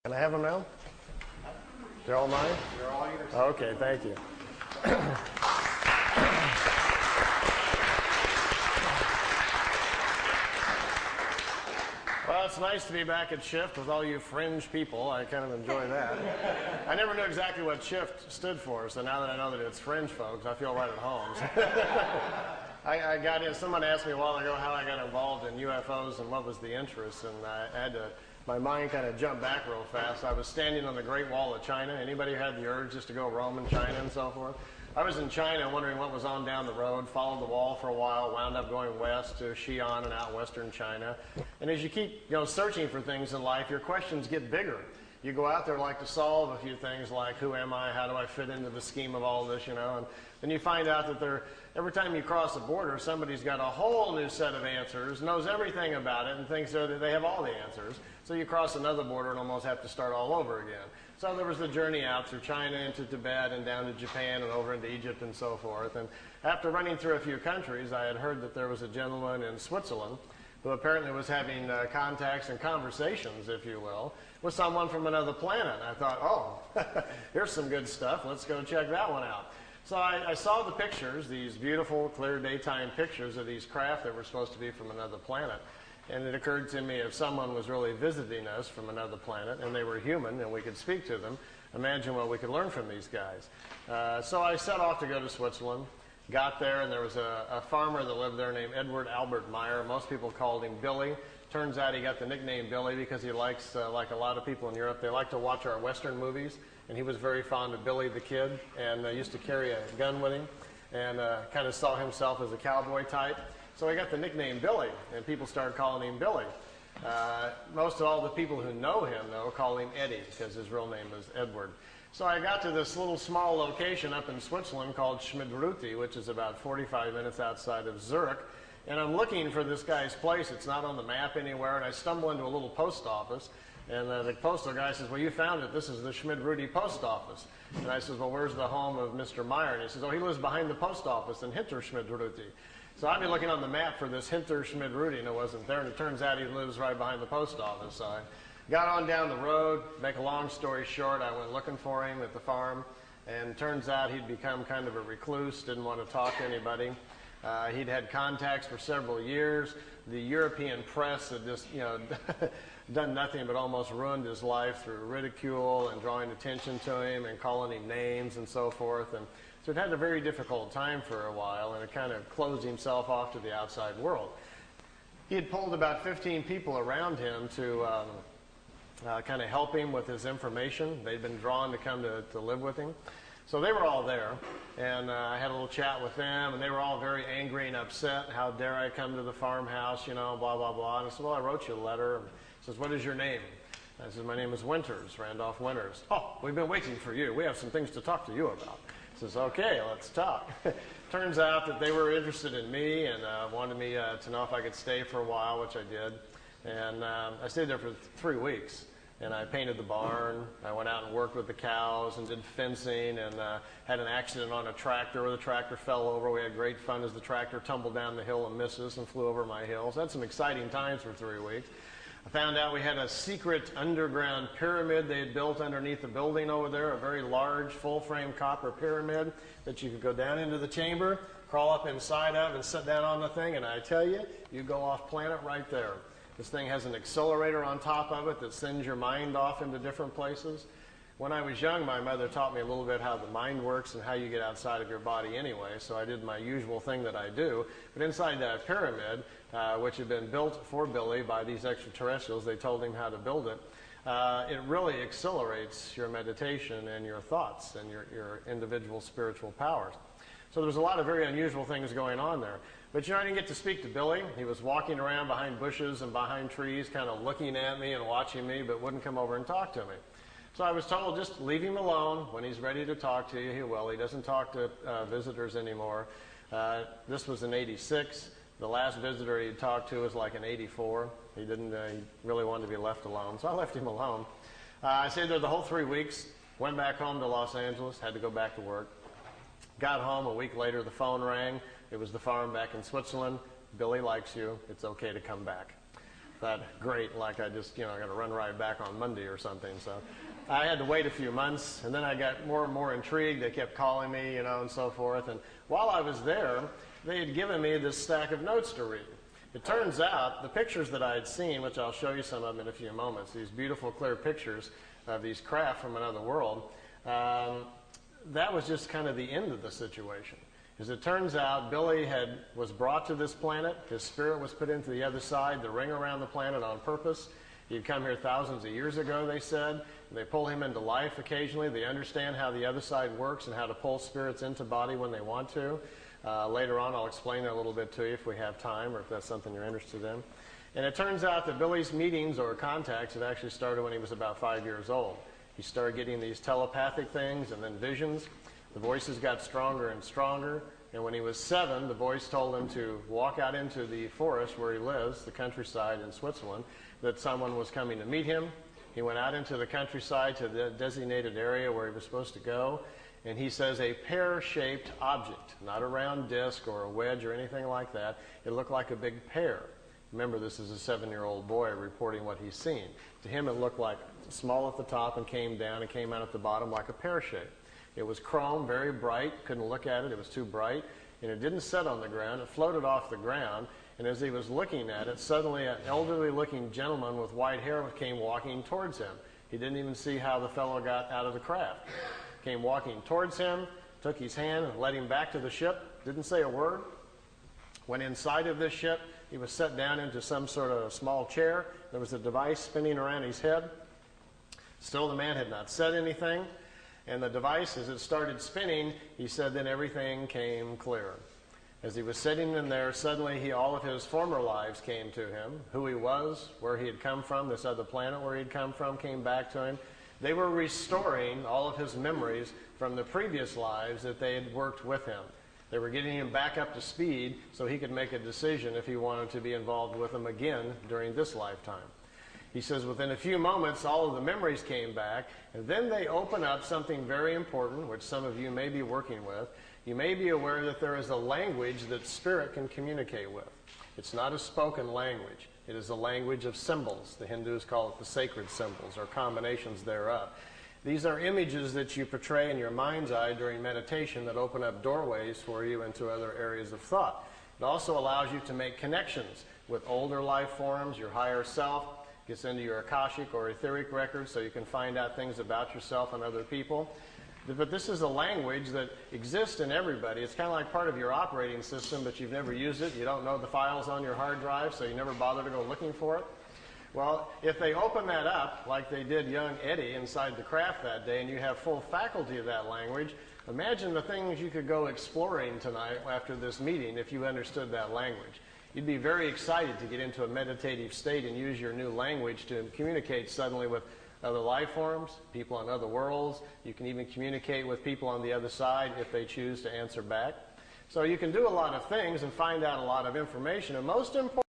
Can I have them now? They're all mine? They're all yours. Okay, thank you. Well, it's nice to be back at Shift with all you fringe people. I kind of enjoy that. I never knew exactly what Shift stood for, so now that I know that it's fringe folks, I feel right at home. I got in, someone asked me a while ago how I got involved in UFOs and what was the interest, and I had to, my mind kind of jumped back real fast. I was standing on the Great Wall of China. Anybody had the urge just to go roam in China and so forth? I was in China wondering what was on down the road, followed the wall for a while, wound up going west to Xi'an and out western China. And as you keep searching for things in life, your questions get bigger. You go out there like to solve a few things like, who am I, how do I fit into the scheme of all this, and then you find out that every time you cross a border, somebody's got a whole new set of answers, knows everything about it, and thinks that they have all the answers. So you cross another border and almost have to start all over again. So there was the journey out through China into Tibet and down to Japan and over into Egypt and so forth. And after running through a few countries, I had heard that there was a gentleman in Switzerland who apparently was having contacts and conversations, if you will, with someone from another planet. And I thought, oh, here's some good stuff. Let's go check that one out. So I saw the pictures, these beautiful, clear daytime pictures of these craft that were supposed to be from another planet. And it occurred to me, if someone was really visiting us from another planet and they were human and we could speak to them, imagine what we could learn from these guys. So I set off to go to Switzerland. Got there, and there was a farmer that lived there named Edward Albert Meier. Most people called him Billy. Turns out he got the nickname Billy because he likes, like a lot of people in Europe, they like to watch our Western movies. And he was very fond of Billy the Kid and used to carry a gun with him and kind of saw himself as a cowboy type. So he got the nickname Billy, and people started calling him Billy. Most of all the people who know him, though, call him Eddie because his real name is Edward. So I got to this little small location up in Switzerland called Schmidruti, which is about 45 minutes outside of Zurich. And I'm looking for this guy's place. It's not on the map anywhere. And I stumble into a little post office. And the postal guy says, well, you found it. This is the Schmidruti post office. And I says, well, where's the home of Mr. Meier? And he says, oh, he lives behind the post office in Hinter Schmidruti. So I've been looking on the map for this Hinter Schmidruti, and it wasn't there. And it turns out he lives right behind the post office. So I got on down the road. Make a long story short, I went looking for him at the farm. And turns out he'd become kind of a recluse, didn't want to talk to anybody. He'd had contacts for several years. The European press had just, done nothing but almost ruined his life through ridicule and drawing attention to him and calling him names and so forth. And so he'd had a very difficult time for a while, and it kind of closed himself off to the outside world. He had pulled about 15 people around him to kind of help him with his information. They'd been drawn to come to live with him. So they were all there, and I had a little chat with them, and they were all very angry and upset. How dare I come to the farmhouse, blah, blah, blah. And I said, well, I wrote you a letter. And he says, what is your name? And I said, my name is Winters, Randolph Winters. Oh, we've been waiting for you. We have some things to talk to you about. He says, okay, let's talk. Turns out that they were interested in me and wanted me to know if I could stay for a while, which I did. And I stayed there for 3 weeks. And I painted the barn. I went out and worked with the cows and did fencing and had an accident on a tractor where the tractor fell over. We had great fun as the tractor tumbled down the hill and missed us and flew over my hill. So I had some exciting times for 3 weeks. I found out we had a secret underground pyramid they had built underneath the building over there, a very large full-frame copper pyramid that you could go down into the chamber, crawl up inside of, and sit down on the thing. And I tell you, you go off planet right there. This thing has an accelerator on top of it that sends your mind off into different places. When I was young, my mother taught me a little bit how the mind works and how you get outside of your body anyway, so I did my usual thing that I do. But inside that pyramid, which had been built for Billy by these extraterrestrials, they told him how to build it, it really accelerates your meditation and your thoughts and your individual spiritual powers. So there's a lot of very unusual things going on there. But I didn't get to speak to Billy. He was walking around behind bushes and behind trees, kind of looking at me and watching me, but wouldn't come over and talk to me. So I was told, just leave him alone. When he's ready to talk to you, he will. He doesn't talk to visitors anymore. This was in '86. The last visitor he talked to was like in '84. He didn't. He really wanted to be left alone, so I left him alone. I stayed there the whole 3 weeks. Went back home to Los Angeles. Had to go back to work. Got home a week later. The phone rang. It was the farm back in Switzerland. Billy likes you. It's okay to come back. that great, like I just, got to run right back on Monday or something. So I had to wait a few months, and then I got more and more intrigued. They kept calling me, and so forth. And while I was there, they had given me this stack of notes to read. It turns out the pictures that I had seen, which I'll show you some of them in a few moments, these beautiful, clear pictures of these craft from another world, that was just kind of the end of the situation. As it turns out, Billy was brought to this planet. His spirit was put into the other side, the ring around the planet on purpose. He'd come here thousands of years ago, they said. They pull him into life occasionally. They understand how the other side works and how to pull spirits into body when they want to. Later on, I'll explain that a little bit to you if we have time or if that's something you're interested in. And it turns out that Billy's meetings or contacts had actually started when he was about 5 years old. He started getting these telepathic things and then visions. The voices got stronger and stronger. And when he was 7, the voice told him to walk out into the forest where he lives, the countryside in Switzerland, that someone was coming to meet him. He went out into the countryside to the designated area where he was supposed to go. And he says a pear-shaped object, not a round disc or a wedge or anything like that. It looked like a big pear. Remember, this is a 7-year-old boy reporting what he's seen. To him, it looked like small at the top and came down and came out at the bottom like a pear shape. It was chrome, very bright. Couldn't look at it. It was too bright. And it didn't set on the ground. It floated off the ground. And as he was looking at it, suddenly an elderly-looking gentleman with white hair came walking towards him. He didn't even see how the fellow got out of the craft. Came walking towards him, took his hand and led him back to the ship, didn't say a word. Went inside of this ship. He was set down into some sort of small chair. There was a device spinning around his head. Still, the man had not said anything. And the device, as it started spinning, he said, then everything came clear. As he was sitting in there, suddenly all of his former lives came to him. Who he was, where he had come from, this other planet where he had come from, came back to him. They were restoring all of his memories from the previous lives that they had worked with him. They were getting him back up to speed so he could make a decision if he wanted to be involved with them again during this lifetime. He says within a few moments, all of the memories came back, and then they open up something very important, which some of you may be working with. You may be aware that there is a language that spirit can communicate with. It's not a spoken language. It is a language of symbols. The Hindus call it the sacred symbols, or combinations thereof. These are images that you portray in your mind's eye during meditation that open up doorways for you into other areas of thought. It also allows you to make connections with older life forms, your higher self, gets into your Akashic or etheric records so you can find out things about yourself and other people. But this is a language that exists in everybody. It's kind of like part of your operating system, but you've never used it. You don't know the files on your hard drive, so you never bother to go looking for it. Well, if they open that up, like they did young Eddie inside the craft that day, and you have full faculty of that language, imagine the things you could go exploring tonight after this meeting if you understood that language. You'd be very excited to get into a meditative state and use your new language to communicate suddenly with other life forms, people on other worlds. You can even communicate with people on the other side if they choose to answer back. So you can do a lot of things and find out a lot of information. And most important,